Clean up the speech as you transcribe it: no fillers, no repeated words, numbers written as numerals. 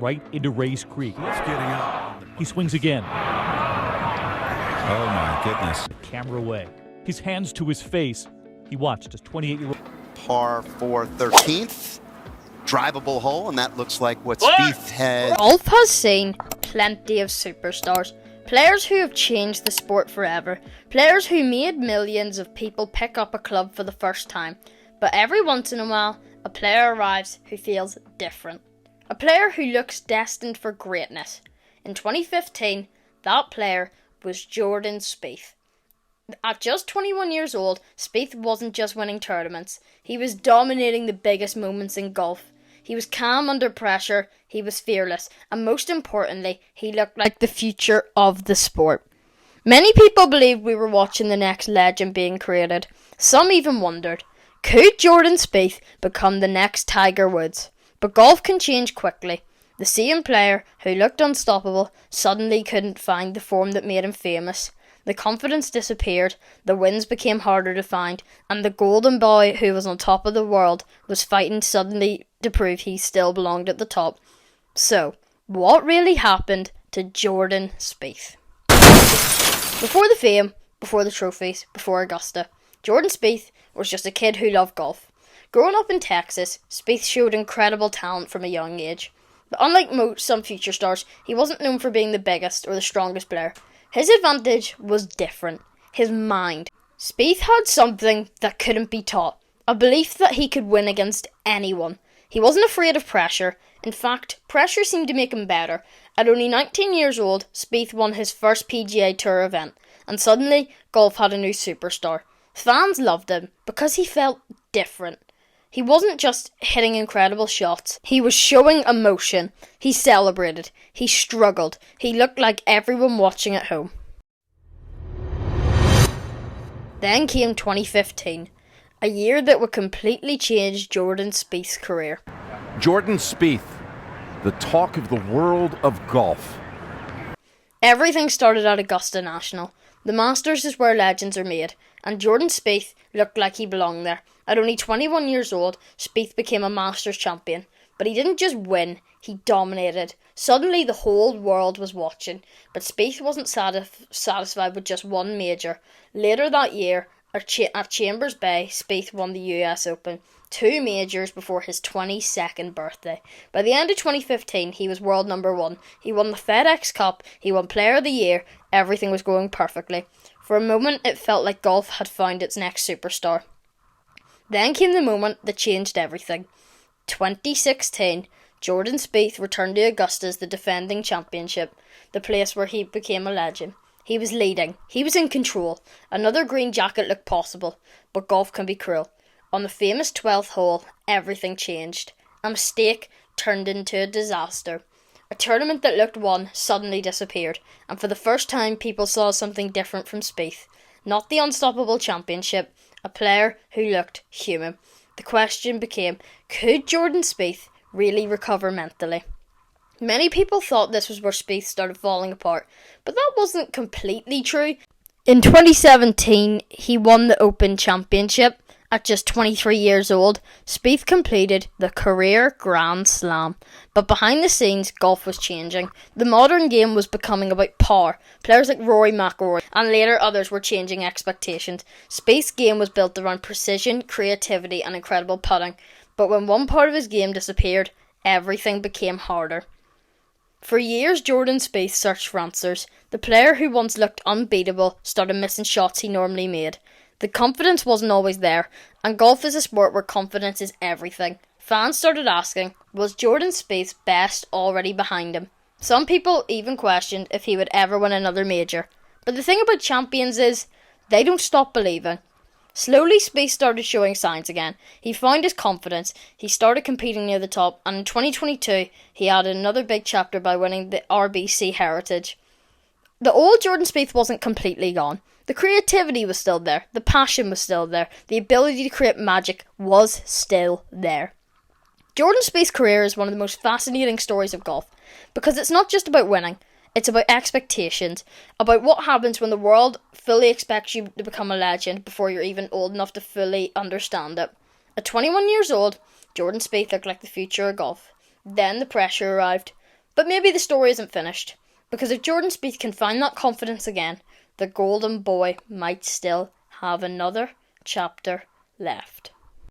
right into Rays Creek. He's getting up. He swings again. Oh my goodness. Camera away. His hands to his face. He watched as 28-year-old. Par 4 13th. Drivable hole, and that looks like what Spieth has. Golf has seen plenty of superstars. Players who have changed the sport forever. Players who made millions of people pick up a club for the first time. But every once in a while, a player arrives who feels different. A player who looks destined for greatness. In 2015, that player was Jordan Spieth. At just 21 years old, Spieth wasn't just winning tournaments. He was dominating the biggest moments in golf. He was calm under pressure, he was fearless, and most importantly, he looked like the future of the sport. Many people believed we were watching the next legend being created. Some even wondered, could Jordan Spieth become the next Tiger Woods? But golf can change quickly. The same player who looked unstoppable suddenly couldn't find the form that made him famous. The confidence disappeared, the wins became harder to find, and the golden boy who was on top of the world was fighting suddenly to prove he still belonged at the top. So, what really happened to Jordan Spieth? Before the fame, before the trophies, before Augusta, Jordan Spieth was just a kid who loved golf. Growing up in Texas, Spieth showed incredible talent from a young age. But unlike some future stars, he wasn't known for being the biggest or the strongest player. His advantage was different. His mind. Spieth had something that couldn't be taught. A belief that he could win against anyone. He wasn't afraid of pressure. In fact, pressure seemed to make him better. At only 19 years old, Spieth won his first PGA Tour event. And suddenly, golf had a new superstar. Fans loved him because he felt different. He wasn't just hitting incredible shots, he was showing emotion. He celebrated, he struggled, he looked like everyone watching at home. Then came 2015, a year that would completely change Jordan Spieth's career. Jordan Spieth, the talk of the world of golf. Everything started at Augusta National. The Masters is where legends are made, and Jordan Spieth looked like he belonged there. At only 21 years old, Spieth became a Masters champion. But he didn't just win, he dominated. Suddenly the whole world was watching, but Spieth wasn't satisfied with just one major. Later that year, at Chambers Bay, Spieth won the US Open, 2 majors before his 22nd birthday. By the end of 2015, he was world number 1. He won the FedEx Cup, he won Player of the Year, everything was going perfectly. For a moment, it felt like golf had found its next superstar. Then came the moment that changed everything. 2016, Jordan Spieth returned to Augusta as the defending championship, the place where he became a legend. He was leading, he was in control, another green jacket looked possible, but golf can be cruel. On the famous 12th hole, everything changed. A mistake turned into a disaster. A tournament that looked won suddenly disappeared, and for the first time people saw something different from Spieth. Not the unstoppable championship, a player who looked human. The question became, could Jordan Spieth really recover mentally? Many people thought this was where Spieth started falling apart, but that wasn't completely true. In 2017, he won the Open Championship. At just 23 years old, Spieth completed the career Grand Slam. But behind the scenes, golf was changing. The modern game was becoming about power. Players like Rory McIlroy and later others were changing expectations. Spieth's game was built around precision, creativity and incredible putting. But when one part of his game disappeared, everything became harder. For years, Jordan Spieth searched for answers. The player who once looked unbeatable started missing shots he normally made. The confidence wasn't always there, and golf is a sport where confidence is everything. Fans started asking, was Jordan Spieth's best already behind him? Some people even questioned if he would ever win another major. But the thing about champions is, they don't stop believing. Slowly, Spieth started showing signs again. He found his confidence, he started competing near the top, and in 2022, he added another big chapter by winning the RBC Heritage. The old Jordan Spieth wasn't completely gone. The creativity was still there, the passion was still there, the ability to create magic was still there. Jordan Spieth's career is one of the most fascinating stories of golf, because it's not just about winning, it's about expectations, about what happens when the world fully expects you to become a legend before you're even old enough to fully understand it. At 21 years old, Jordan Spieth looked like the future of golf. Then the pressure arrived. But maybe the story isn't finished, because if Jordan Spieth can find that confidence again, the golden boy might still have another chapter left.